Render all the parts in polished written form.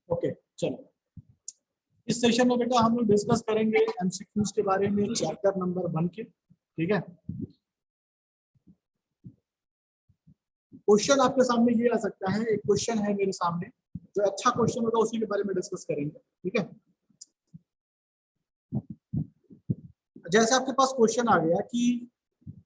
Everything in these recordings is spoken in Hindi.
ओके चलो, इस सेशन में बेटा हम लोग डिस्कस करेंगे एमसीक्यूज के बारे में चैप्टर नंबर 1 के। ठीक है, क्वेश्चन आपके सामने ये आ सकता है, एक क्वेश्चन है मेरे सामने, जो अच्छा क्वेश्चन होगा उसी के बारे में डिस्कस करेंगे। ठीक है, जैसे आपके पास क्वेश्चन आ गया कि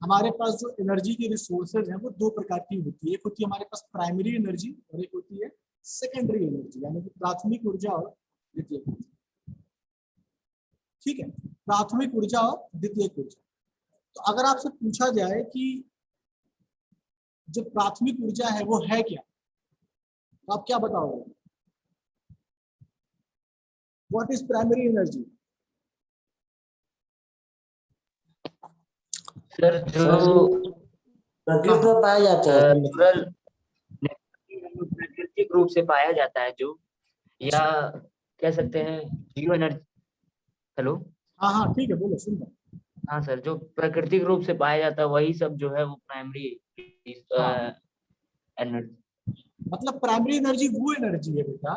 हमारे पास जो एनर्जी की रिसोर्सेज हैं वो दो प्रकार की होती है, एक होती है हमारे पास प्राइमरी एनर्जी और एक होती है सेकेंडरी एनर्जी, यानी कि प्राथमिक ऊर्जा और द्वितीयक ऊर्जा। ठीक है, प्राथमिक ऊर्जा और द्वितीयक ऊर्जा। तो अगर आपसे पूछा जाए कि जो प्राथमिक ऊर्जा है वो है क्या, तो आप क्या बताओगे? What is primary energy? Sir जो प्रकृति में पाया जाता है, नेचुरल प्राकृतिक रूप से पाया जाता है, जो या कह सकते हैं जीरो एनर्जी। हेलो, हाँ हाँ ठीक है, बोलो, सुन रहा हूं। हाँ सर, जो प्राकृतिक रूप से पाया जाता है वही सब जो है वो प्राइमरी हाँ, एनर्जी। मतलब प्राइमरी एनर्जी वो एनर्जी है बेटा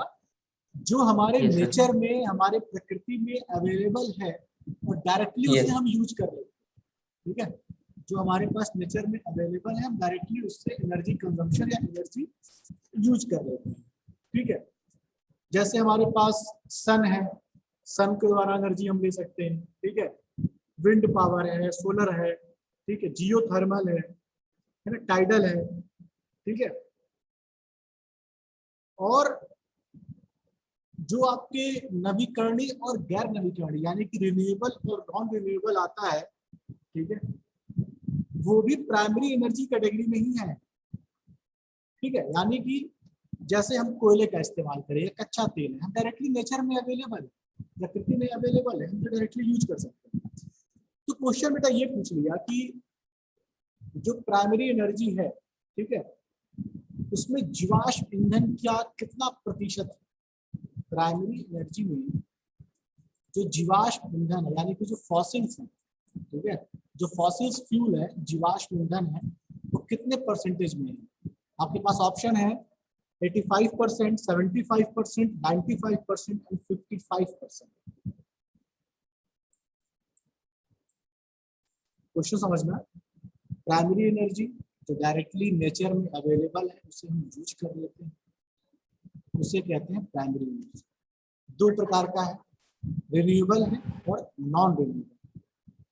जो हमारे यस सर, नेचर में, हमारे प्रकृति में अवेलेबल है और डायरेक्टली उसे यस हम यूज कर रहे हैं। ठीक है, जो हमारे पास नेचर में अवेलेबल है हम डायरेक्टली उससे एनर्जी कंजम्पशन या एनर्जी यूज कर रहे हैं। ठीक है, जैसे हमारे पास सन है, सन के द्वारा एनर्जी हम ले सकते हैं। ठीक है, विंड पावर है, सोलर है, ठीक है, जियो थर्मल है ना, टाइडल है। ठीक है, और जो आपके नवीकरणीय और गैर नवीकरणीय यानी कि रिन्यूएबल और नॉन रिन्यूएबल आता है, ठीक है, वो भी प्राइमरी एनर्जी कैटेगरी में ही है। ठीक है, यानी कि जैसे हम कोयले का इस्तेमाल करें या कच्चा तेल है, हम डायरेक्टली नेचर में अवेलेबल है, प्रकृति में अवेलेबल है, हम तो डायरेक्टली यूज कर सकते हैं। तो क्वेश्चन बेटा ये पूछ लिया कि जो प्राइमरी एनर्जी है, ठीक है, उसमें जीवाश्म ईंधन क्या कितना प्रतिशत है? प्राइमरी एनर्जी में जो जीवाश्म ईंधन है यानी कि जो फॉसिल्स है, ठीक है, जो फॉसिल्स फ्यूल है, जीवाश्म ईंधन है, वो कितने परसेंटेज में है? आपके पास ऑप्शन है 85%, 75%, 95% एंड 55%। क्वेश्चन समझना, प्राइमरी एनर्जी जो डायरेक्टली नेचर में अवेलेबल है उसे हम यूज कर लेते हैं, उसे कहते हैं प्राइमरी एनर्जी। दो प्रकार का है, रिन्यूएबल है और नॉन रिन्यूएबल।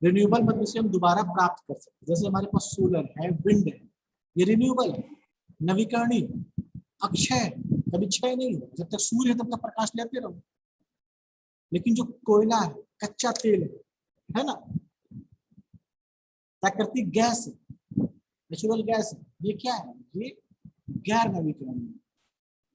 रिन्यूएबल मतलब इसे हम दोबारा प्राप्त कर सकते हैं, जैसे हमारे पास सोलर है, विंड है, ये रिन्यूएबल है, नवीकरणीय, अक्षय, कभी क्षय नहीं होगा, जब तक सूर्य है तब तक प्रकाश लेते रहो। लेकिन जो कोयला है, कच्चा तेल है ना, प्राकृतिक गैस है, नेचुरल गैस है, ये क्या है? ये गैर नवीकरणीय।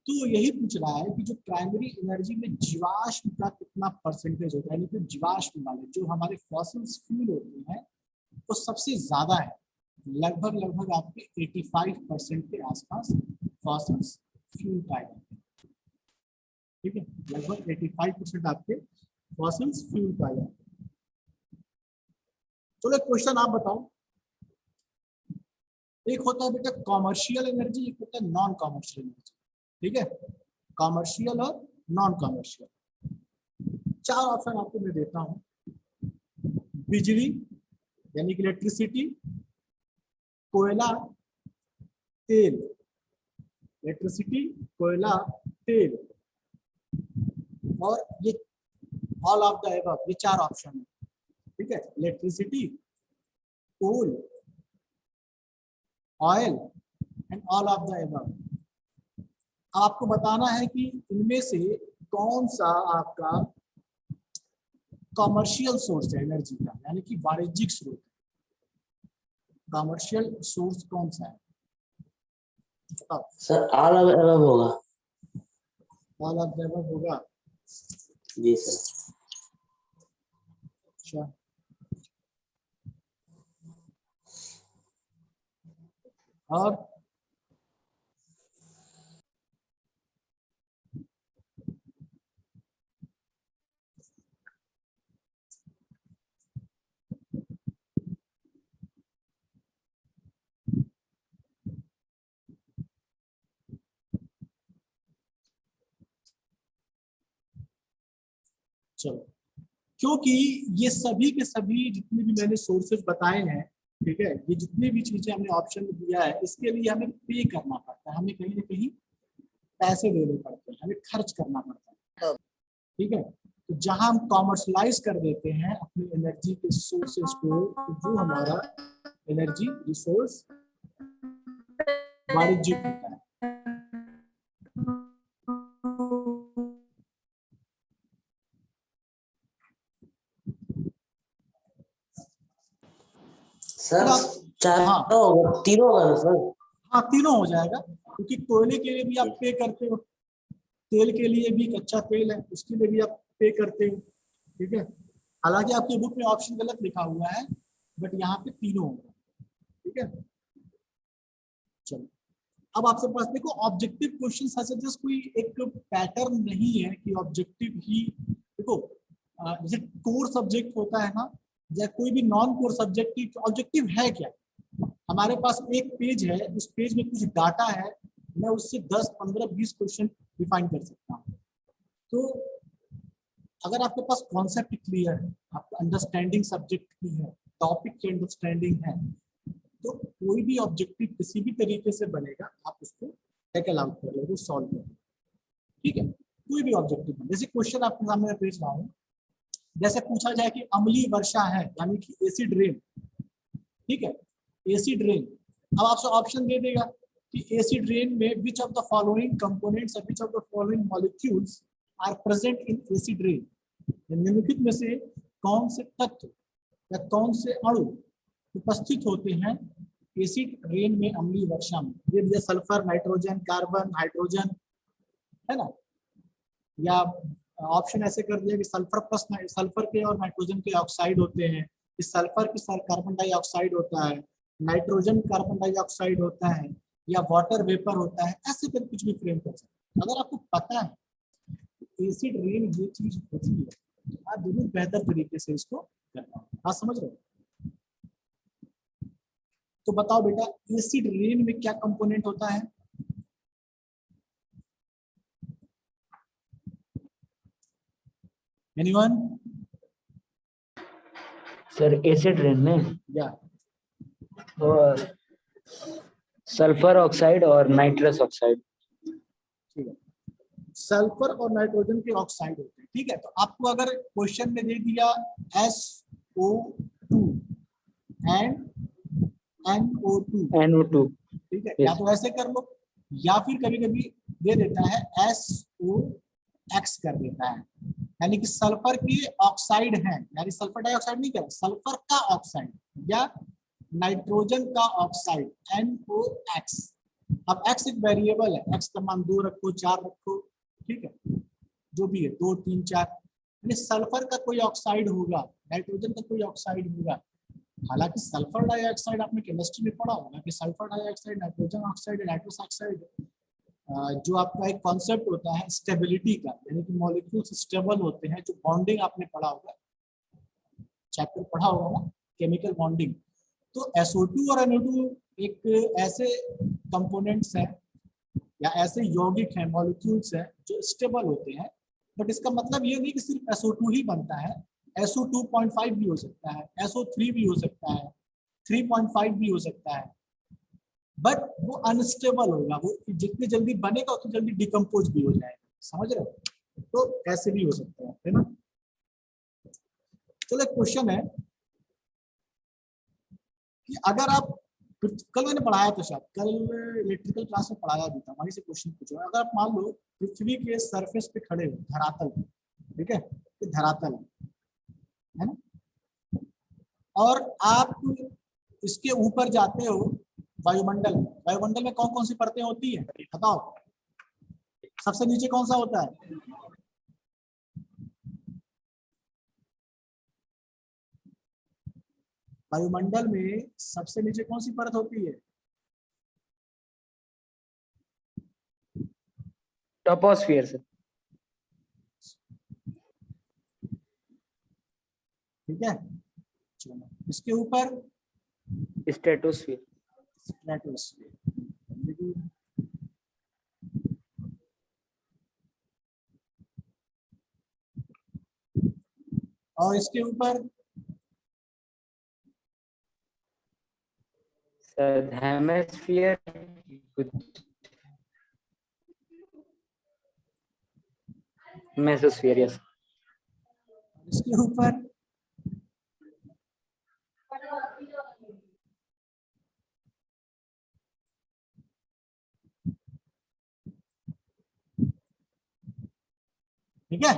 तो यही पूछ रहा है कि जो प्राइमरी एनर्जी में जीवाश्म का कितना परसेंटेज होता है, यानी कि जीवाश्म वाले जो हमारे फॉसिल्स फ्यूल होते हैं वो सबसे ज्यादा है, लगभग लगभग आपके 85% के आसपास फॉसिल्स फ्यूल पाए जाते हैं। ठीक है, लगभग 85% आपके फॉसिल्स फ्यूल पाए जाते हैं। चलो एक क्वेश्चन आप बताओ, एक होता है बेटा कॉमर्शियल एनर्जी, एक होता है नॉन कॉमर्शियल एनर्जी। ठीक है, कॉमर्शियल और नॉन कॉमर्शियल। चार ऑप्शन आपको मैं देता हूं, बिजली यानी कि इलेक्ट्रिसिटी, कोयला, तेल, इलेक्ट्रिसिटी, कोयला, तेल, और ये ऑल ऑफ द अबव, ये चार ऑप्शन है। ठीक है, electricity, coal, oil and all of the above. आपको बताना है कि इनमें से कौन सा आपका कॉमर्शियल सोर्स है एनर्जी का, यानी कि वाणिज्यिक स्रोत। कॉमर्शियल सोर्स कौन सा है? बताओ। सर ऑल ऑफ अबव होगा। ऑल ऑफ द अबव होगा? जी सर। अच्छा, और चलो, क्योंकि ये सभी के सभी जितने भी मैंने सोर्सेज बताए हैं, ठीक है, ये जितनी भी चीजें हमने ऑप्शन में दिया है, इसके लिए हमें पे करना पड़ता है, हमें कहीं ना कहीं पैसे देने पड़ते हैं, हमें खर्च करना पड़ता है, ठीक है। तो जहां हम कॉमर्शलाइज कर देते हैं अपनी एनर्जी के सोर्सेज को, तो वो हमारा एनर्जी रिसोर्स वाणिज्यिक होता है। सर आप, चार हाँ होगा, तीनों होगा ना सर? हाँ, तीनों हो जाएगा, क्योंकि कोयले के लिए भी आप पे करते हो, तेल के लिए भी, कच्चा तेल है उसके लिए भी आप पे करते हो, ठीक है। हालांकि आपकी बुक में ऑप्शन गलत लिखा हुआ है, बट यहाँ पे तीनों होगा, ठीक है। चलो, अब आपसे पास देखो, ऑब्जेक्टिव क्वेश्चन ऐसे जस्ट कोई एक पैटर्न नहीं है कि ऑब्जेक्टिव ही, देखो जैसे कोर सब्जेक्ट होता है ना, या कोई भी नॉन कोर सब्जेक्ट की ऑब्जेक्टिव है क्या। हमारे पास एक पेज है, उस पेज में कुछ डाटा है, मैं उससे 10, 15, 20 क्वेश्चन डिफाइन कर सकता हूँ। तो अगर आपके पास कॉन्सेप्ट क्लियर है, आपका अंडरस्टैंडिंग सब्जेक्ट की है, टॉपिक की अंडरस्टैंडिंग है, तो कोई भी ऑब्जेक्टिव किसी भी तरीके से बनेगा, आप उसको टैकल आउट कर लोगे, सॉल्व कर, ठीक है। कोई भी ऑब्जेक्टिव, जैसे क्वेश्चन आपके सामने पेश रहा हूँ, जैसे पूछा जाए कि अम्लीय वर्षा है, यानी कि एसिड रेन, ठीक है, एसिड रेन। अब आपसे ऑप्शन दे देगा कि एसिड रेन में which of the following components, which of the following molecules are present in acid rain, निम्नलिखित में से कौन से तत्व या कौन से अणु उपस्थित होते हैं एसिड रेन में, अम्लीय वर्षा में। ये दिया सल्फर, नाइट्रोजन, कार्बन, हाइड्रोजन, है ना। या ऑप्शन ऐसे कर दिया कि सल्फर प्लस सल्फर के और नाइट्रोजन के ऑक्साइड होते हैं, इस सल्फर के कार्बन डाइऑक्साइड होता है, नाइट्रोजन कार्बन डाइऑक्साइड होता है, या वाटर वेपर होता है, ऐसे कर कुछ भी फ्रेम कर सकते हैं। अगर आपको पता है एसिड रेन ये चीज होती है, तो आप जरूर बेहतर तरीके से इसको करना, आप समझ रहे हो। तो बताओ बेटा, एसिड रेन में क्या कंपोनेंट होता है। एनीवन? सर एसिड रेन में या और सल्फर ऑक्साइड और नाइट्रस ऑक्साइड। ठीक है, सल्फर और नाइट्रोजन के ऑक्साइड होते हैं, ठीक है। तो आपको अगर क्वेश्चन में दे दिया SO2 एंड NO2, ठीक है, या तो ऐसे कर लो, या फिर कभी कभी दे देता है SOX कर देता है, यानी कि सल्फर के ऑक्साइड है, यानी सल्फर डाइऑक्साइड नहीं कह, सल्फर का ऑक्साइड या नाइट्रोजन का ऑक्साइड NOX। अब X एक वेरिएबल है, X का मान 2 रखो, 4 रखो, ठीक है, जो भी है 2, 3, 4, यानी सल्फर का कोई ऑक्साइड होगा, नाइट्रोजन का कोई ऑक्साइड होगा। हालांकि सल्फर डाइऑक्साइड आपने केमिस्ट्री में पढ़ा होगा कि sulphur dioxide, nitrogen oxide, nitrous oxide, जो आपका एक कॉन्सेप्ट होता है स्टेबिलिटी का, यानी कि मॉलिक्यूल्स स्टेबल होते हैं, जो बॉन्डिंग आपने पढ़ा होगा, चैप्टर पढ़ा होगा ना, केमिकल बॉन्डिंग। तो SO2 और NO2 एक ऐसे कंपोनेंट्स हैं या ऐसे यौगिक हैं, मॉलिक्यूल्स हैं जो स्टेबल होते हैं, बट इसका मतलब ये नहीं कि सिर्फ SO2 ही बनता है, SO2.5 भी हो सकता है, SO3 भी हो सकता है, 3.5 भी हो सकता है, बट वो अनस्टेबल होगा, वो जितनी जल्दी बनेगा उतनी जल्दी डिकम्पोज भी हो जाएगा, समझ रहे हो। तो ऐसे भी हो सकता है ना। चलो एक क्वेश्चन है कि अगर आप, कल मैंने पढ़ाया था, शायद कल इलेक्ट्रिकल क्लास में पढ़ाया भी था, वहीं से क्वेश्चन पूछो। अगर आप मान लो पृथ्वी के सरफेस पे खड़े हो, धरातल, ठीक है, तो धरातल है ना, और आप इसके ऊपर जाते हो वायुमंडल में, वायुमंडल में कौन कौन सी परतें होती है बताओ। सबसे नीचे कौन सा होता है, वायुमंडल में सबसे नीचे कौन सी परत होती है। टॉपोस्फियर से। ठीक है, चलो इसके ऊपर स्ट्रेटोस्फियर। स्ट्रेटोस्फियर। और इसके ऊपर सर हेमिस्फीयर, मेसोस्फीयर, यस। इसके ऊपर ठीक है।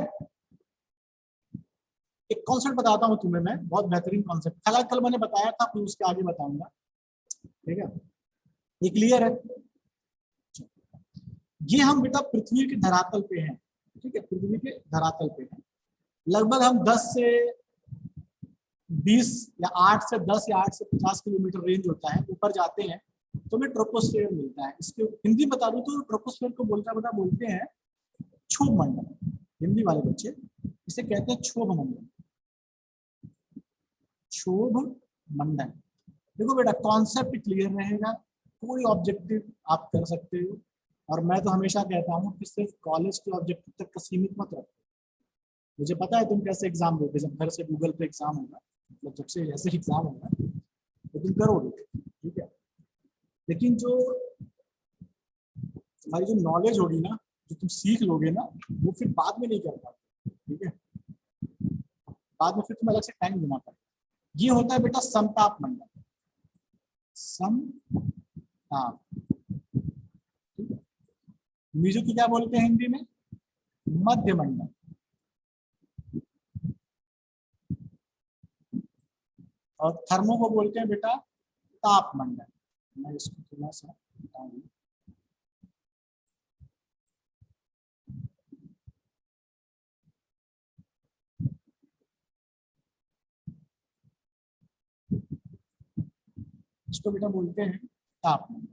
एक कॉन्सेप्ट बताता हूँ तुम्हें मैं, बहुत बेहतरीन कॉन्सेप्ट, कल मैंने बताया था, फिर उसके आगे बताऊंगा। ठीक है, ये क्लियर है। ये हम बेटा पृथ्वी के धरातल पे हैं। ठीक है, पृथ्वी के धरातल पे हैं। लगभग हम 10 से 20 या 8 से 10 या 8 से 50 किलोमीटर रेंज होता है, ऊपर जाते हैं तो हमें ट्रोपोस्फेयर मिलता है। इसके हिंदी बता दूं तो ट्रोपोस्फेयर को बोलते हैं क्षोभ मंडल। हिंदी वाले बच्चे इसे कहते हैं क्षोभ मंडल, क्षोभ मंडल। देखो बेटा कॉन्सेप्ट क्लियर रहेगा, कोई ऑब्जेक्टिव आप कर सकते हो। और मैं तो हमेशा कहता हूँ कि सिर्फ कॉलेज के ऑब्जेक्टिव तक का सीमित मत रखो। मुझे पता है तुम कैसे एग्जाम दोगे, जब घर से गूगल पे एग्जाम होगा, मतलब जब से ऐसे एग्जाम होगा तो तुम करोगे। ठीक है, लेकिन जो तुम्हारी जो नॉलेज होगी ना, जो तुम सीख लोगे ना, वो फिर बाद में नहीं कर पाते। ठीक है, बाद में फिर तुम्हें अलग से टाइम देना पड़ेगा। ये होता है बेटा समताप मंडल, समताप। ठीक है, मीजू की क्या बोलते हैं हिंदी में, मध्य मंडल। और थर्मो को बोलते हैं बेटा ताप मंडल। मैं इसको थोड़ा सा बताऊंगा। इसको बेटा बोलते हैं ताप मंडल।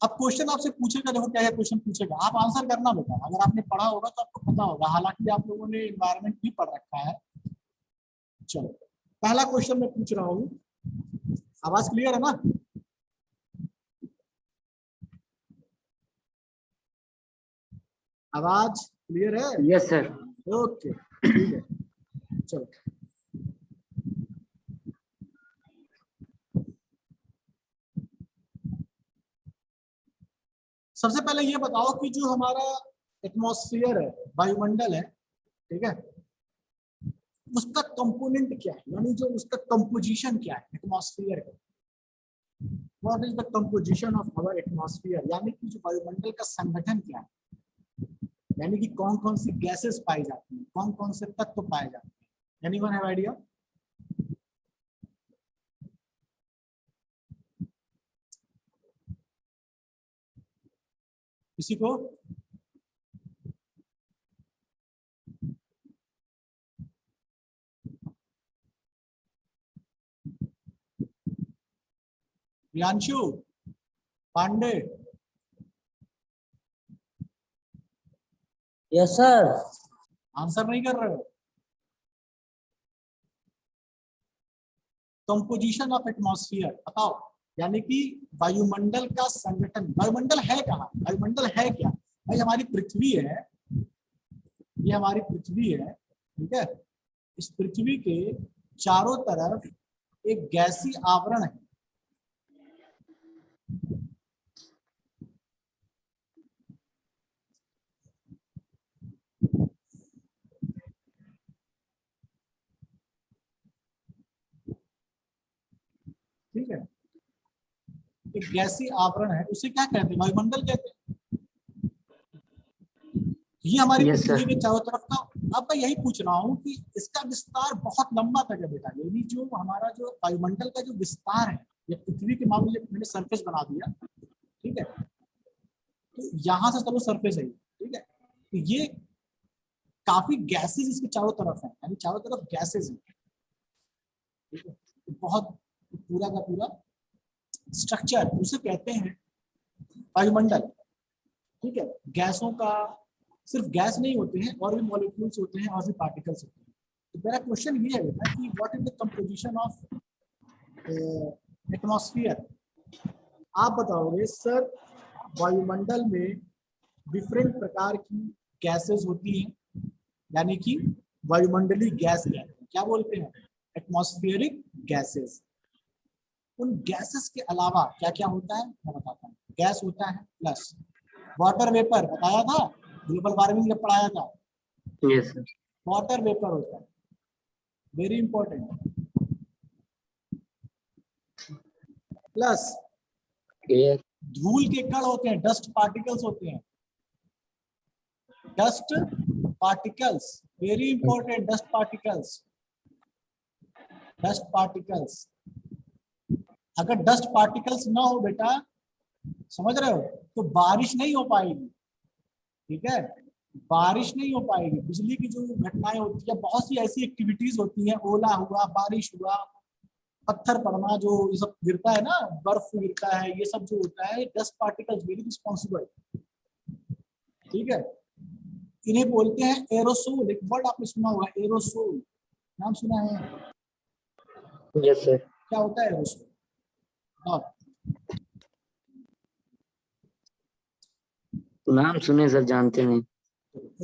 अब क्वेश्चन आपसे पूछेगा, देखो क्या क्वेश्चन पूछेगा, आप आंसर करना बेटा। अगर आपने पढ़ा होगा तो आपको पता होगा, हालांकि आप लोगों ने एनवायरनमेंट भी पढ़ रखा है। चलो पहला क्वेश्चन मैं पूछ रहा हूँ, आवाज क्लियर है ना? आवाज क्लियर है? Yes sir. ओके ठीक है, चलो। सबसे पहले ये बताओ कि जो हमारा एटमॉस्फेयर है, वायुमंडल है, ठीक है, उसका कंपोनेंट क्या है, यानी जो उसका कंपोजिशन क्या है एटमॉस्फेयर का। What is the composition of our atmosphere, यानी कि जो वायुमंडल का संगठन क्या है, यानी कि कौन कौन सी गैसेस पाई जाती हैं, कौन कौन से तत्व पाए जाते हैं। Anyone have idea? किसी को? Priyanshu Pandey? Yes sir. Answer नहीं कर रहे हो? कंपोजिशन ऑफ एटमॉस्फेयर बताओ, यानी कि वायुमंडल का संगठन। वायुमंडल है कहाँ, वायुमंडल है क्या? भाई हमारी पृथ्वी है, ये हमारी पृथ्वी है। ठीक है, इस पृथ्वी के चारों तरफ एक गैसीय आवरण है। ठीक है, एक गैसीय आवरण है, उसे क्या कहते हैं, वायुमंडल कहते हैं। ये हमारी Yes, पृथ्वी sir. के चारों तरफ का। अब मैं यही पूछ रहा हूँ कि इसका विस्तार बहुत लंबा तक है बेटा, यानी जो हमारा जो वायुमंडल का जो विस्तार है, ये पृथ्वी के मामले में मैंने सरफेस बना दिया। ठीक है, तो यहाँ से चलो सरफेस है, ठीक है, तो ये काफी गैसेज इसके चारों तरफ है, यानी चारों तरफ गैसेज है। ठीक है, तो बहुत पूरा का पूरा स्ट्रक्चर उसे कहते हैं वायुमंडल। ठीक है, गैसों का सिर्फ गैस नहीं होते हैं, और भी मॉलिक्यूल्स होते हैं, और भी पार्टिकल्स होते हैं। तो मेरा क्वेश्चन ये है बेटा कि what is the composition of atmosphere. आप बताओगे सर वायुमंडल में डिफरेंट प्रकार की गैसेस होती हैं, यानी कि वायुमंडलीय गैस कहते हैं। क्या बोलते हैं? Atmospheric gases. उन गैसेस के अलावा क्या क्या होता है मैं बताता हूँ। गैस होता है प्लस वाटर वेपर, बताया था ग्लोबल वार्मिंग जब पढ़ाया था। Yes sir. वाटर वेपर होता है, वेरी इंपॉर्टेंट। Plus air. धूल के कण होते हैं, डस्ट पार्टिकल्स होते हैं, dust particles, very important. Dust particles, dust particles. अगर डस्ट पार्टिकल्स ना हो बेटा, समझ रहे हो, तो बारिश नहीं हो पाएगी। ठीक है, बारिश नहीं हो पाएगी। बिजली की जो घटनाएं होती है, बहुत सी ऐसी एक्टिविटीज होती हैं, ओला हुआ, बारिश हुआ, पत्थर पड़ना, जो ये सब गिरता है ना, बर्फ गिरता है, ये सब जो होता है, डस्ट पार्टिकल्स वेरी रिस्पॉन्सिबल। ठीक है, इन्हें बोलते हैं एरोसोल। एक वर्ड आपने सुना होगा, एरोसोल, नाम सुना है? Yes sir. क्या होता है एरोसोल? नाम सुने सर, जानते नहीं।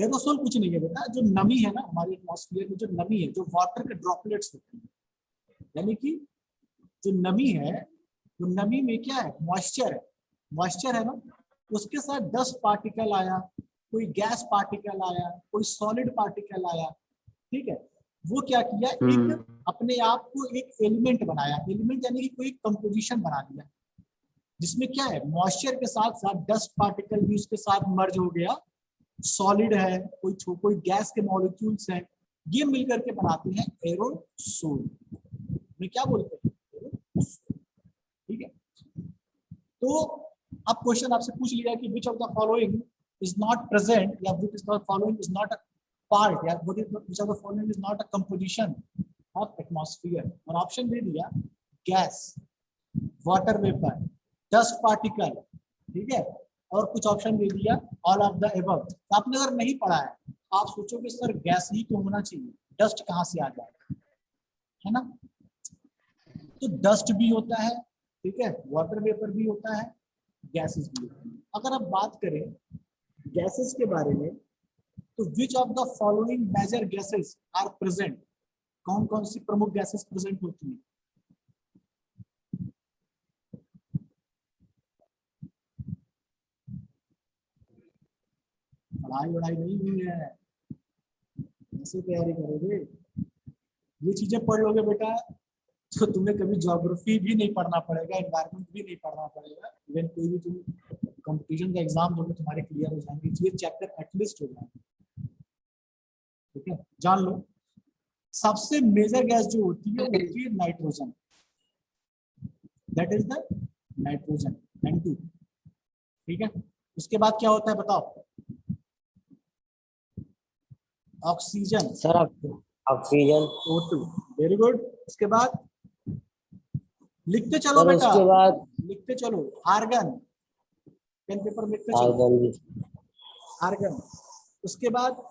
एरोसोल कुछ नहीं है बेटा, जो नमी है ना हमारे एटमॉस्फेयर में, जो नमी है, जो वाटर के ड्रॉपलेट्स होते हैं, यानी कि जो नमी है, वो नमी में क्या है? मॉइस्चर है। मॉइस्चर है ना, उसके साथ डस्ट पार्टिकल आया, कोई गैस पार्टिकल आया, कोई सॉलिड पार्टिकल आया। ठीक है, वो क्या किया, एक अपने आप को एक एलिमेंट बनाया। एलिमेंट यानी कि कोई कंपोजिशन बना दिया, जिसमें क्या है, मॉइस्चर के साथ साथ डस्ट पार्टिकल भी उसके साथ मर्ज हो गया, सॉलिड है, कोई गैस के मॉलिक्यूल्स हैं, ये मिलकर के बनाते हैं एरोसोल। में क्या बोलते हैं? एरोसोल। ठीक है, तो अब क्वेश्चन आपसे पूछ लिया कि which of the following is not present, या which of the following is not a part, या which of the following is not a composition of atmosphere. और ऑप्शन दे दिया, gas, water vapour, dust particle. ठीक है, और कुछ ऑप्शन दे दिया ऑल ऑफ द एबव। तो आपने अगर नहीं पढ़ा है, आप सोचोगे सर गैस ही तो होना चाहिए, डस्ट कहाँ से आ जाएगा, है ना? तो डस्ट भी होता है, ठीक है, वाटर वेपर भी होता है, गैसेस भी होती है। अगर आप बात करें गैसेस के बारे में, तो which of the following major gases are present, कौन कौन सी प्रमुख गैसेस प्रेजेंट होती हैं? पढ़ाई वढ़ाई नहीं हुई है, कैसे तैयारी करोगे? ये चीजें पढ़ लोगे बेटा तो तुम्हें कभी ज्योग्राफी भी नहीं पढ़ना पड़ेगा, एनवायरनमेंट भी नहीं पढ़ना पड़ेगा, इवन कोई भी तुम कंपटीशन का एग्जाम दोगे तुम्हारे क्लियर हो जाएंगे, ये चैप्टर एटलीस्ट हो जाएंगे। ठीक है, जान लो। सबसे मेजर गैस जो होती है वो होती है nitrogen, that is the nitrogen, N2। ठीक है, उसके बाद क्या होता है बताओ? Oxygen, sir oxygen. O2, very good. उसके बाद लिखते चलो सर बेटा, उसके बाद लिखते चलो, आर्गन, पेन पेपर में लिखते चलो, आर्गन भी। आर्गन। उसके बाद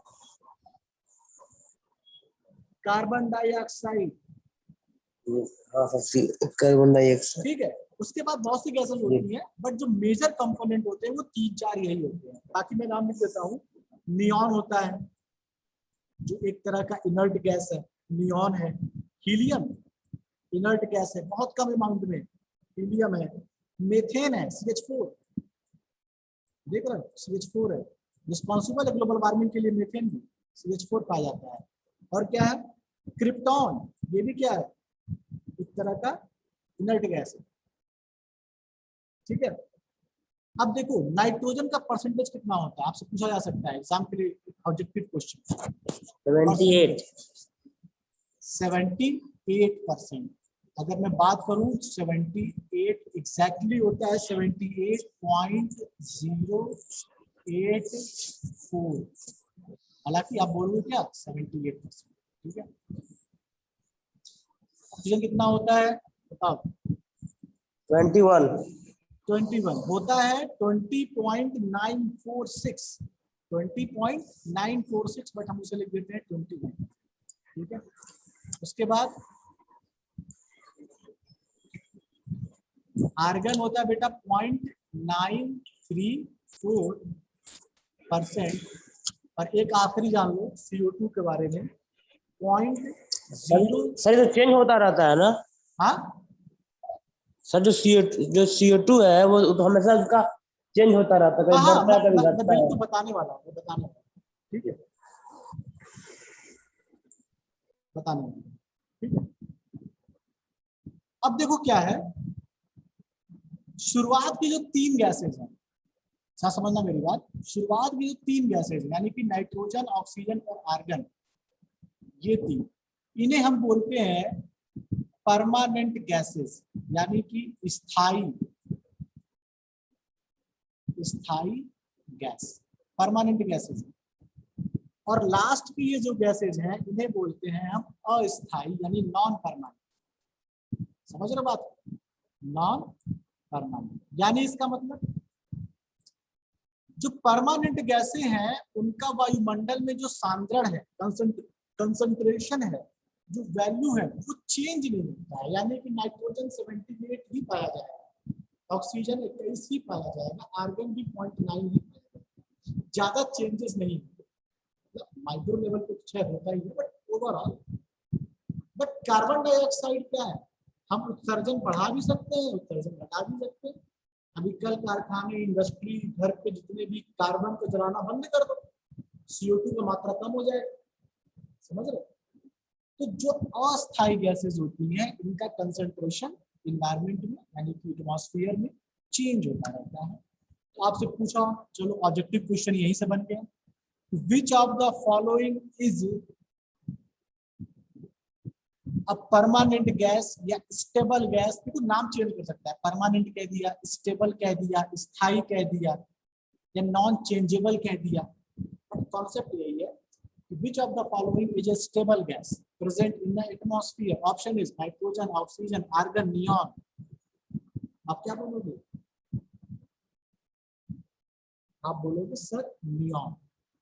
कार्बन डाइऑक्साइड। हाँ सर, कार्बन डाइऑक्साइड। ठीक है, उसके बाद बहुत सी गैसेस होती हैं, बट जो मेजर कंपोनेंट होते हैं वो 3-4 यही होते हैं। बाकी मैं नाम लिख देता हूँ। नियॉन होता है, जो एक तरह का इनर्ट गैस है, नियॉन है। हीलियम, इनर्ट गैस है, बहुत कम अमाउंट में हीलियम है। मेथेन है, CH4, देख रहे हो, CH4 है, रिस्पॉन्सिबल है ग्लोबल वार्मिंग के लिए। मेथेन भी CH4 पाया जाता है। और क्या है? क्रिप्टॉन, ये भी क्या है, एक तरह का इनर्ट गैस है। ठीक है, अब देखो नाइट्रोजन का परसेंटेज कितना होता है, आपसे पूछा जा सकता है एग्जाम के लिए, ऑब्जेक्टिव क्वेश्चन। 78। 78%। अगर मैं बात करूं 78 एग्जैक्टली होता है 78.084। हालांकि आप बोलोगे क्या 78%। ठीक है, ऑक्सीजन कितना होता है बताओ? 21। 21 होता है, 20.946, 20.946, बट हम उसे लिख देते हैं 21। ठीक है, उसके बाद आर्गन होता है बेटा 0.934%। और एक आखिरी जान लो CO2 के बारे में, 0.0। सर ये तो चेंज होता रहता है ना हाँ सर? जो CO2 है वो तो हमेशा उसका चेंज होता रहता है, हाँ कभी हाँ, बढ़ता है कभी मैं घटता वही है। तो बताने वाला हूँ, बताने वाला हूँ, ठीक है, बताने वाला हूँ, ठीक है। अब देखो क्या है, शुरुआत की जो 3 गैसेज हैं, अच्छा समझना मेरी बात, शुरुआत की जो 3 गैसेज यानी कि नाइट्रोजन, ऑक्सीजन और आर्गन, ये 3, इन्हें हम बोलते हैं परमानेंट गैसेस, यानी कि स्थायी गैस, परमानेंट गैसेस। और लास्ट की ये जो गैसेज हैं इन्हें बोलते हैं हम अस्थायी यानी नॉन परमानेंट। समझ रहे बात, नॉन परमानेंट, यानी इसका मतलब जो परमानेंट गैसें हैं उनका वायुमंडल में जो सांद्रण है, कंसंट्रेशन है, जो वैल्यू है वो चेंज नहीं होता है, यानी कि नाइट्रोजन 78 ही पाया जाएगा, ऑक्सीजन 21 ही पाया जाएगा, आर्गन भी 0.9 ही पाया जाएगा, ज्यादा चेंजेस नहीं होते, माइक्रो लेवल पे कुछ होता ही है, but overall. But carbon dioxide क्या है, हम उत्सर्जन बढ़ा भी सकते हैं, उत्सर्जन घटा भी सकते हैं। अभी कल कारखाने, इंडस्ट्री, घर पे जितने भी कार्बन को जलाना बंद कर दो, CO2 की मात्रा कम हो जाएगी। समझ रहे? तो जो अस्थायी गैसेस होती हैं इनका कंसंट्रेशन इन्वायरमेंट में यानी कि एटमॉस्फेयर में चेंज होता रहता है। तो आपसे पूछा, चलो ऑब्जेक्टिव क्वेश्चन यही से बन गया, विच of the following is a permanent gas या स्टेबल गैस। देखो नाम चेंज कर सकता है, परमानेंट कह दिया, स्टेबल कह दिया, स्थायी कह दिया, या नॉन चेंजेबल कह दिया, बट कॉन्सेप्ट यही है। Which of the following is a stable gas present in the atmosphere? Option is nitrogen, oxygen, argon, neon. आप क्या बोलोगे? आप बोलोगे सर नियॉन।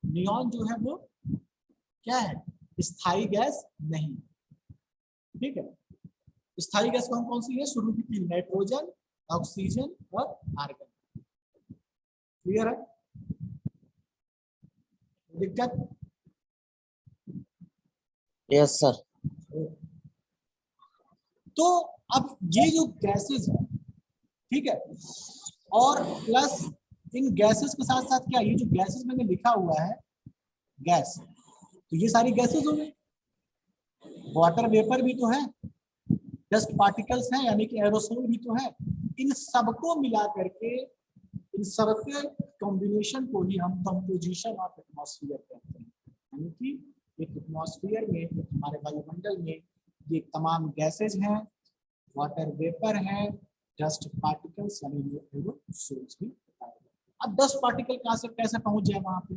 नियॉन जो है वो क्या है, स्थायी गैस नहीं, ठीक है। स्थायी गैस कौन कौन सी है, शुरू की 3, नाइट्रोजन, ऑक्सीजन और आर्गन। क्लियर है? दिक्कत? Yes sir. तो अब ये जो गैसेस है, ठीक है, और प्लस इन गैसेस के साथ साथ क्या, ये जो गैसेस मैंने लिखा हुआ है गैस, तो ये सारी गैसेस हो गई, वाटर वेपर भी तो है, डस्ट पार्टिकल्स हैं यानी कि एरोसोल भी तो है। इन सबको मिला करके, इन सबके कॉम्बिनेशन को ही हम कंपोजिशन ऑफ एटमॉस्फेयर कहते हैं, यानी कि एक एटमॉस्फेयर में, एक हमारे वायुमंडल में ये तमाम गैसेज हैं, वाटर वेपर है, डस्ट पार्टिकल्स यानी एरोसोल्स भी। अब डस्ट पार्टिकल कहां से कैसे पहुंच जाए वहां पे,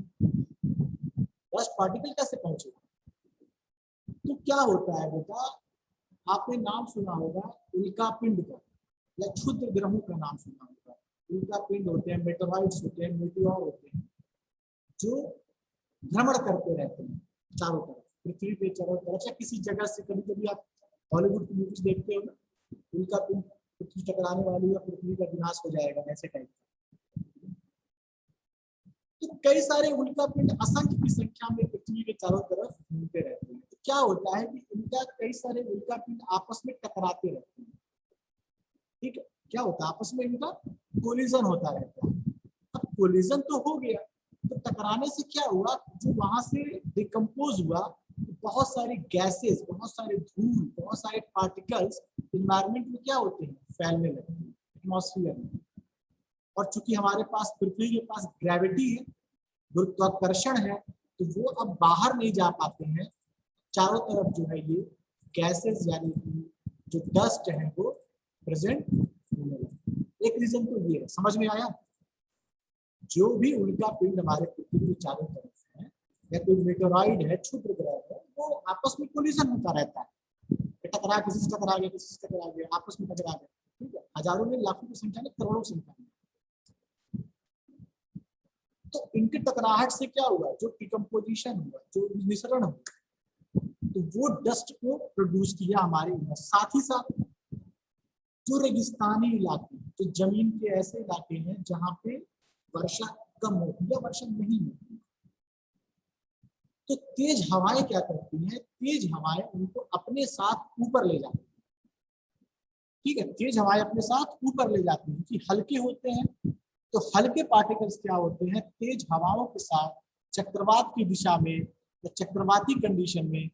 डस्ट पार्टिकल कैसे पहुंचे? तो क्या होता है बेटा, आपने नाम सुना होगा उल्का पिंड का या क्षुद्र ग्रहों का नाम सुना होगा। उल्का पिंड होते हैं, मेटेरॉइड्स होते हैं, मीटियोर होते हैं, जो भ्रमण करते रहते हैं चारों तरफ, पृथ्वी पे चारों तरफ, या किसी जगह से, कभी कभी आप हॉलीवुड की मूवीज देखते हो ना, उल्का पिंड पृथ्वी टकराने वाली है, पृथ्वी का विनाश हो जाएगा, ऐसे टाइप। तो कई सारे उल्का पिंड असंख्य की संख्या में पृथ्वी के चारों तरफ घूमते रहते हैं। तो क्या होता है कि इनका कई सारे उल्का पिंड आपस में टकराते रहते हैं, ठीक है, क्या होता है आपस में इनका कोलिजन होता रहता है। अब कोलिजन तो हो गया, तो टकराने से क्या हुआ, जो वहां से डिकम्पोज हुआ, बहुत सारी गैसेस, बहुत सारे धूल, बहुत सारे पार्टिकल्स इन्वायरमेंट में क्या होते हैं, फैलने लगते हैं एटमॉस्फेयर में। और चूंकि हमारे पास पृथ्वी के पास ग्रेविटी है, गुरुत्वाकर्षण है, तो वो अब बाहर नहीं जा पाते हैं, चारों तरफ जो है ये गैसेस यानी जो डस्ट है वो प्रेजेंट होने लगे। एक रीजन तो ये है, समझ में आया? जो भी उल्का पिंड हमारे पृथ्वी के चारों तरफ है, या कोई मेटेरॉइड है, क्षुद्र ग्रह है, वो आपस में कोलिजन होता रहता है, टकरा, किसी से टकरा गया, किसी से टकरा गया, आपस में टकरा गया, ठीक है, हजारों में, लाखों की संख्या में, करोड़ों की संख्या में। तो इनकी टकराहट से क्या हुआ, जो डिकम्पोजिशन हुआ, जो मिश्रण हुआ, तो वो डस्ट को प्रोड्यूस किया हमारे यहाँ। साथ ही साथ जो रेगिस्तानी इलाके, जो जमीन के ऐसे इलाके हैं जहाँ पे वर्षा कम होती है, वर्षा नहीं होती, तो तेज हवाएं क्या करती हैं, तेज हवाएं उनको अपने साथ ऊपर ले जाती हैं। ठीक है, तेज हवाएं अपने साथ ऊपर ले जाती हैं कि हल्के होते हैं, तो हल्के पार्टिकल्स क्या होते हैं, तेज हवाओं के साथ चक्रवात की दिशा में या चक्रवाती कंडीशन में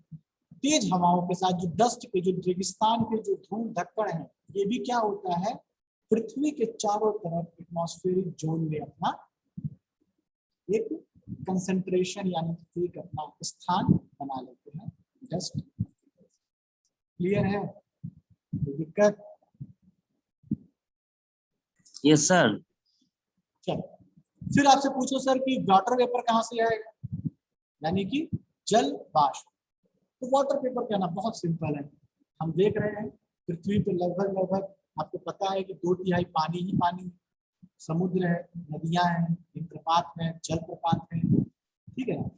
तेज हवाओं के साथ जो डस्ट के, जो रेगिस्तान के जो धूल धक्कड़ हैं, ये भी क्या होता है, पृथ्वी के चारों तरफ एटमॉस्फेरिक जोन में अपना एक कंसंट्रेशन यानी कि एक अपना स्थान बना लेते हैं डस्ट। क्लियर है? कोई दिक्कत? Yes sir. चलो फिर आपसे पूछो सर कि वाटर वेपर कहाँ से आएगा, यानी कि जल वाष्प। तो वाटर वेपर कहना बहुत सिंपल है, हम देख रहे हैं पृथ्वी पे लगभग लगभग आपको पता है कि 2/3 पानी ही पानी, समुद्र है, नदियां हैं, हिमप्रपात है, जलप्रपात है, ठीक है ना,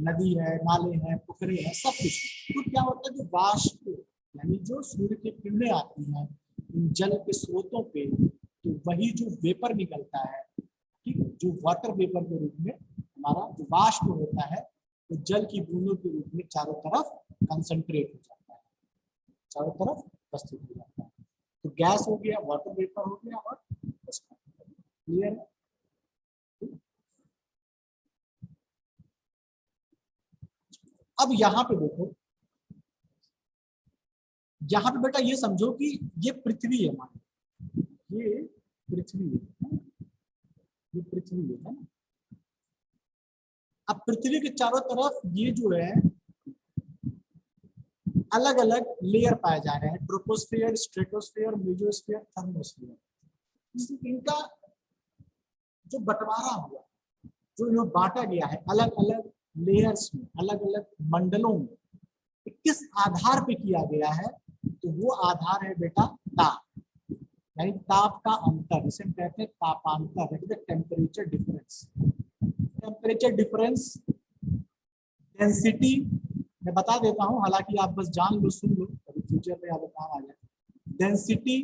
नदी है, नाले हैं, पोखरे हैं, सब कुछ। तो क्या होता है, जो वाष्प यानी जो सूर्य की किरणें आती हैं इन जल के स्रोतों पे, तो वही जो वेपर निकलता है, ठीक है, जो वाटर वेपर के रूप में हमारा जो वाष्प होता है, तो जल की बूंदों के रूप में चारों तरफ कंसंट्रेट हो जाता है, चारों तरफ उपस्थित हो जाता है। तो गैस हो गया, वाटर वेपर हो गया और क्लियर है? अब यहाँ पे देखो, यहाँ पे बेटा ये समझो कि ये पृथ्वी है, मान ये पृथ्वी है, ये पृथ्वी है ना। अब पृथ्वी के चारों तरफ ये जो है अलग अलग लेयर पाए जा रहे हैं, ट्रोपोस्फियर, स्ट्रेटोस्फियर, मेसोस्फियर, थर्मोस्फियर। इनका जो बंटवारा हुआ, जो इन्हें बांटा गया है अलग अलग लेयर्स में, अलग अलग मंडलों में, किस आधार पे किया गया है, तो वो आधार है बेटा ताप, यानी ताप का अंतर, जिसे हम कहते हैं तापांतर, temperature difference. Temperature difference, density मैं बता देता हूं, हालांकि आप बस जान लो, सुन लो, कभी फ्यूचर में आपको काम आ जाए। डेंसिटी,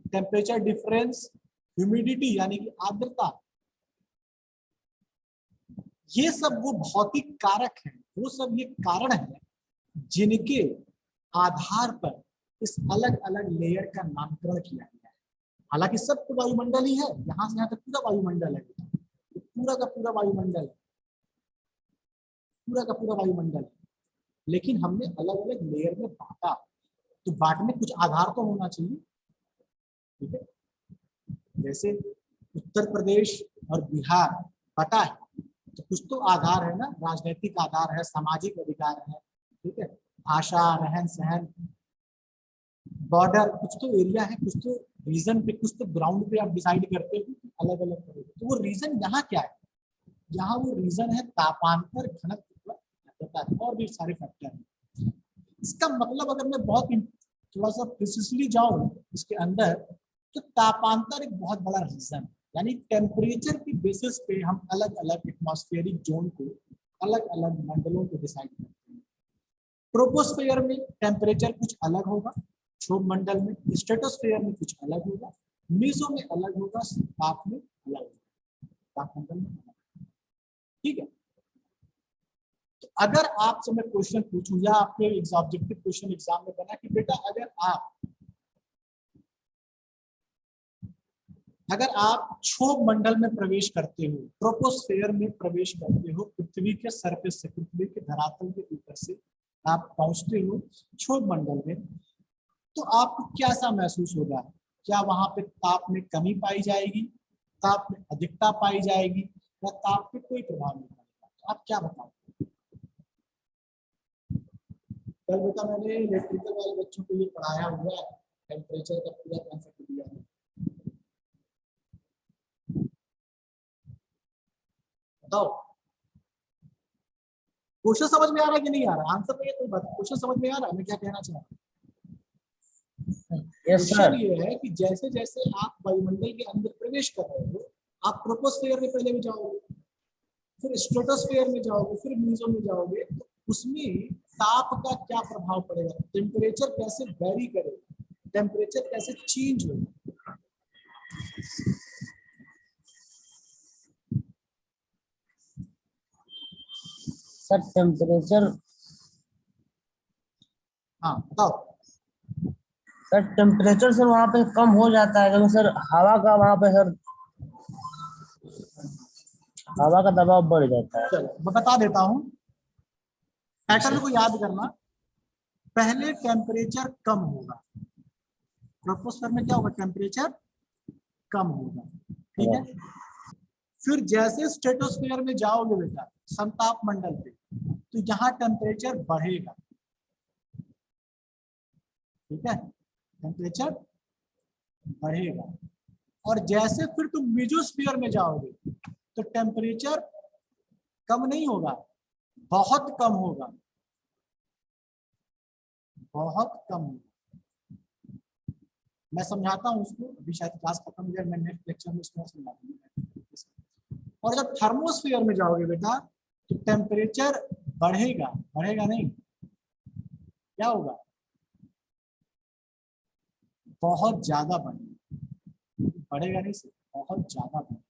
टेम्परेचर डिफरेंस, ह्यूमिडिटी यानी कि आर्द्रता, ये सब वो भौतिक कारक हैं, वो सब ये कारण है जिनके आधार पर इस अलग अलग लेयर का नामकरण किया गया है। हालांकि सब तो वायुमंडल ही है, यहां से यहां तक पूरा वायुमंडल है, पूरा का पूरा वायुमंडल है, पूरा का पूरा वायुमंडल है, लेकिन हमने अलग अलग लेयर में बांटा। तो बांटने कुछ आधार तो होना चाहिए, ठीक है। जैसे उत्तर प्रदेश और बिहार बटा है, तो कुछ तो आधार है ना, राजनीतिक आधार है, सामाजिक अधिकार है, ठीक है, भाषा, रहन सहन, बॉर्डर, कुछ तो एरिया है, कुछ तो रीजन पे, कुछ तो ग्राउंड पे आप डिसाइड करते हो अलग अलग करोगे। तो वो रीजन यहाँ क्या है, यहाँ वो रीजन है तापांतर, घनत्व और भी सारे फैक्टर हैं। इसका मतलब अगर मैं बहुत थोड़ा सा प्रिसाइजली जाऊं इसके अंदर, तो तापांतर एक बहुत बड़ा रीजन है, यानी टेम्परेचर की बेसिस पे हम अलग अलग एटमॉस्फेरिक जोन को, अलग अलग मंडलों को डिसाइड करते हैं। ट्रोपोस्फेयर में टेम्परेचर कुछ अलग होगा, क्षोभ मंडल में, स्ट्रेटोस्फेयर में कुछ अलग होगा, मेसो में अलग होगा, ताप में अलग होगा, तापमंडल में अलग, ठीक है। तो अगर आपसे मैं क्वेश्चन पूछूं, या आपके ऑब्जेक्टिव क्वेश्चन एग्जाम में बना कि बेटा अगर आप क्षोभ मंडल में प्रवेश करते हो, ट्रोपोस्फेयर में प्रवेश करते हो, पृथ्वी के सरफेस से, पृथ्वी के धरातल के ऊपर से आप पहुंचते हो क्षोभ मंडल में, तो आपको क्या सा महसूस होगा? क्या वहां पे ताप में कमी पाई जाएगी, ताप में अधिकता पाई जाएगी, या ताप पे कोई प्रभाव नहीं पड़ेगा? तो आप क्या बताओगे? कल बेटा मैंने इलेक्ट्रिकल वाले बच्चों को ये पढ़ाया हुआ है, टेम्परेचर का पूरा कॉन्सेप्ट दिया है। बताओ क्वेश्चन समझ में आ रहा है कि नहीं आ रहा? आंसर नहीं है कोई बात, क्वेश्चन समझ में आ रहा है मैं क्या कहना चाह रहा हूँ? क्वेश्चन ये है कि जैसे जैसे आप वायुमंडल के अंदर प्रवेश कर रहे हो, आप ट्रोपोस्फेयर में पहले भी जाओगे, फिर स्ट्रेटोस्फेयर में जाओगे, फिर मेसो में जाओगे, तो उसमें ताप का क्या प्रभाव पड़ेगा, टेम्परेचर कैसे वेरी करेगा, टेम्परेचर कैसे चेंज होगा। सर टेम्परेचर, हाँ बताओ। सर टेम्परेचर सर वहाँ पे कम हो जाता है क्योंकि सर हवा का वहाँ पे सर हवा का दबाव बढ़ जाता है। चलो मैं बता देता हूँ, पैटर्न को याद करना। पहले टेम्परेचर कम होगा, ट्रोपोस्फीयर में क्या होगा, टेम्परेचर कम होगा, ठीक है। फिर जैसे स्ट्रेटोस्फीयर में जाओगे बेटा, समताप मंडल पे, तो यहाँ टेम्परेचर बढ़ेगा, ठीक है, टेम्परेचर बढ़ेगा। और जैसे फिर तुम मेसोस्फीयर में जाओगे तो टेम्परेचर कम नहीं होगा, बहुत कम होगा, बहुत कम होगा। मैं समझाता हूँ उसको, अभी शायद क्लास खत्म हो जाए, मैं नेक्स्ट लेक्चर में उसको समझा दूंगा। और जब थर्मोस्फीयर में जाओगे बेटा तो टेम्परेचर बढ़ेगा, बढ़ेगा नहीं, क्या होगा, बहुत ज्यादा बढ़ेगा, बढ़ेगा नहीं सिर्फ, बहुत ज्यादा बढ़ेगा।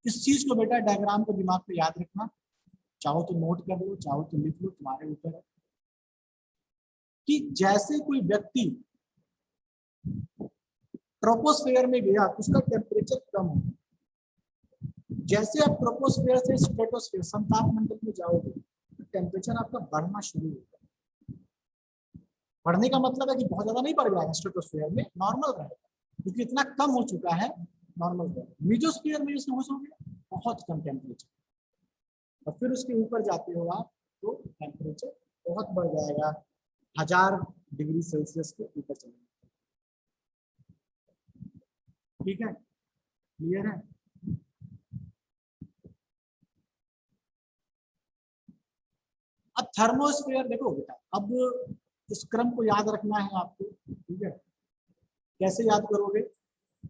इस चीज को बेटा डायग्राम को दिमाग में याद रखना, चाहो तो नोट कर लो, चाहो तो लिख लो, तुम्हारे ऊपर है। कि जैसे कोई व्यक्ति ट्रोपोस्फीयर में गया तो उसका टेम्परेचर कम होगा, जैसे आप ट्रोपोस्फीयर से स्ट्रेटोस्फीयर समताप मंडल में जाओगे तो टेम्परेचर आपका बढ़ना शुरू होगा। बढ़ने का मतलब है कि बहुत ज्यादा नहीं बढ़ जाएगा, स्ट्रेटोस्फीयर में नॉर्मल रहेगा क्योंकि इतना कम हो चुका है, नॉर्मल रहेगा। मेसोस्फीयर में जैसे हो गया बहुत कम टेम्परेचर, और फिर उसके ऊपर जाते हो आप तो टेम्परेचर बहुत बढ़ जाएगा, 1000 डिग्री सेल्सियस के ऊपर चलेगा, ठीक है, क्लियर है। अब थर्मोस्फीयर देखो बेटा, अब इस क्रम को याद रखना है आपको, ठीक है। कैसे याद करोगे,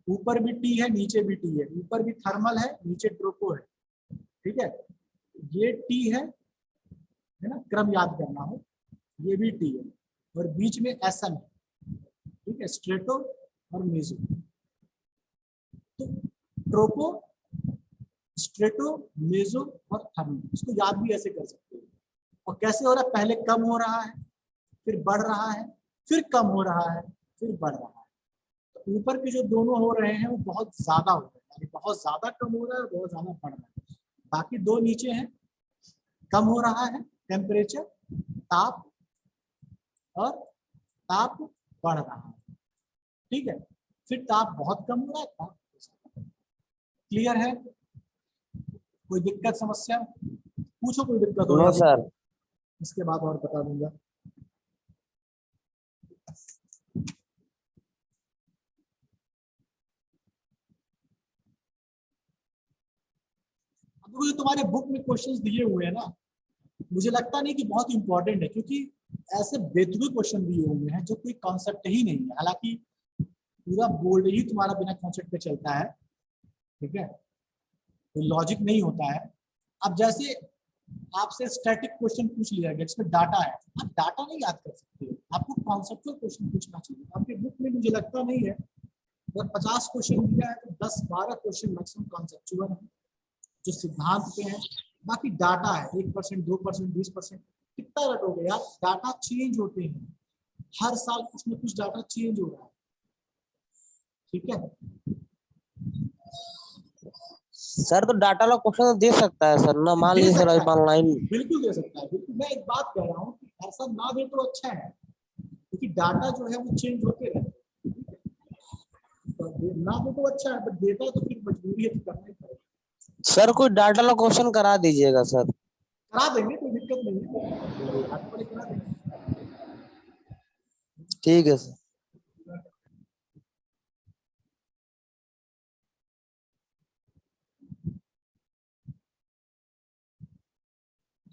ऊपर भी टी है नीचे भी टी है, ऊपर भी थर्मल है नीचे ट्रोपो है, ठीक है। ये टी है ना, क्रम याद करना हो, ये भी टी है और बीच में एसएम है, ठीक है, स्ट्रेटो और मेसो। तो ट्रोपो, स्ट्रेटो, मेसो और थर्मल, इसको याद भी ऐसे कर सकते हो। और कैसे हो रहा है, पहले कम हो रहा है, फिर बढ़ रहा है, फिर कम हो रहा है, फिर बढ़ रहा है। तो ऊपर के जो दोनों हो रहे हैं वो बहुत ज्यादा हो रहे हैं, यानी बहुत ज्यादा कम हो रहा है, बहुत ज्यादा बढ़ रहा है। बाकी दो नीचे हैं, कम हो रहा है टेम्परेचर, ताप, और ताप बढ़ रहा है, ठीक है। फिर ताप बहुत कम हो रहा है, ताप, क्लियर है। कोई दिक्कत समस्या पूछो, कोई दिक्कत हो नो या सर। इसके बाद और बता दूंगा। अब जो तुम्हारे बुक में क्वेश्चंस दिए हुए हैं ना, मुझे लगता नहीं कि बहुत इंपॉर्टेंट है, क्योंकि ऐसे बेतुके क्वेश्चन दिए हुए हैं जो कोई कॉन्सेप्ट ही नहीं है। हालांकि पूरा बोर्ड ही तुम्हारा बिना कॉन्सेप्ट पे चलता है, ठीक है, कोई लॉजिक नहीं होता है। अब जैसे आपसे स्टैटिक क्वेश्चन पूछ लिया गया जिसमें डाटा है, आप डाटा नहीं याद कर सकते हो, आपको कॉन्सेप्चुअल क्वेश्चन पूछना चाहिए। आपके बुक में मुझे लगता नहीं है, अगर 50 क्वेश्चन दिया है तो 10-12 क्वेश्चन मैक्सिमम कॉन्सेप्चुअल है जो सिद्धांत पे है, बाकी डाटा है 1%, 2%, 20%, कितना रटोगे यार, डाटा चेंज होते हैं, हर साल कुछ ना कुछ डाटा चेंज हो रहा है, ठीक है। सर तो डाटा वाला क्वेश्चन तो दे सकता है सर ना, मान दे लीजिए सर सकता अभी है, ऑनलाइन। बिल्कुल दे सकता है, बिल्कुल। मैं एक बात कह रहा हूँ कि ऐसा ना दे तो अच्छा है, क्योंकि डाटा जो है वो चेंज होते रहते हैं, तो ना दे तो अच्छा है, बट देता तो फिर मजबूरी है तो करना ही पड़ेगा। सर कोई डाटा वाला क्वेश्चन करा दीजिएगा सर। करा देंगे, कोई दिक्कत नहीं है, आगे वाले करा देंगे। ठीक है सर।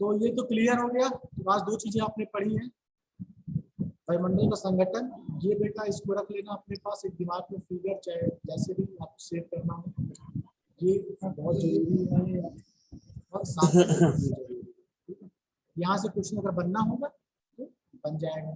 तो ये तो क्लियर हो गया। तो आज दो चीजें आपने पढ़ी हैं, वायुमंडल का संगठन, ये बेटा इसको रख लेना अपने पास एक दिमाग में, फिगर चाहे जैसे भी आपको सेव करना हो, ये बहुत जरूरी है और साथ में बहुत जरूरी है, ठीक है। यहाँ से क्वेश्चन अगर बनना होगा तो बन जाएगा।